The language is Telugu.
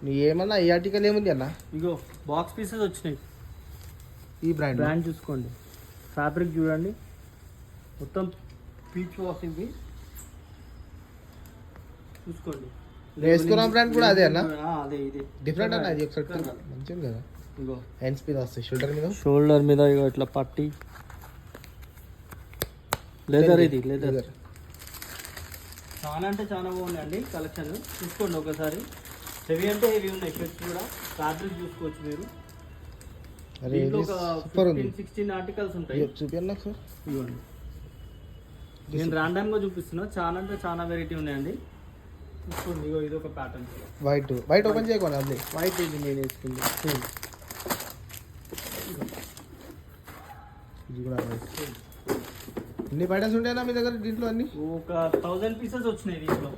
నీ ఏమన్నా ఈ ఆర్టికల్ ఏముంది అన్న? ఇగో బాక్స్ పీసెస్ వచ్చినాయి. ఈ బ్రాండ్ చూసుకోండి, ఫ్యాబ్రిక్ చూడండి, మొత్తం పీచ్ వాషింగ్ చూసుకోండి. వేసుకున్న బ్రాండ్ కూడా అదే అన్న? అదే ఇది డిఫరెంట్ అన్న, ఇది ఒకసారి మంచిది కదా. ఇగో హ్యాండ్స్ మీద వస్తాయి, షోల్డర్ మీద ఇగో ఇట్లా పట్టి లెదర్, ఇది లెదర్ చాలా అంటే చాలా బాగున్నాయండి కలెక్షన్. చూసుకోండి ఒకసారి. హెవీ అంటే హెవీ ఉన్నాయి షర్ట్స్ కూడా. ఫ్యాబ్రిక్ చూసుకోవచ్చు మీరు. దీంట్లో ఒక 15-16 ఆర్టికల్స్ ఉంటాయి. చూపించండి సార్. ఇవ్వండి, నేను ర్యాండమ్గా చూపిస్తున్నా. చాలా అంటే చాలా వెరైటీ ఉన్నాయండి. చూసుకోండి, ఇగో ఇది ఒక ప్యాటర్న్. వైట్ ఓపెన్ చేయకుండా అది వైట్, ఇది నేను వేసుకుంది సేమ్. ఇది కూడా ఎన్ని ప్యాటర్న్స్ ఉంటాయన్నా మీ దగ్గర దీంట్లో? అన్ని ఒక 1000 పీసెస్ వచ్చినాయి దీంట్లో.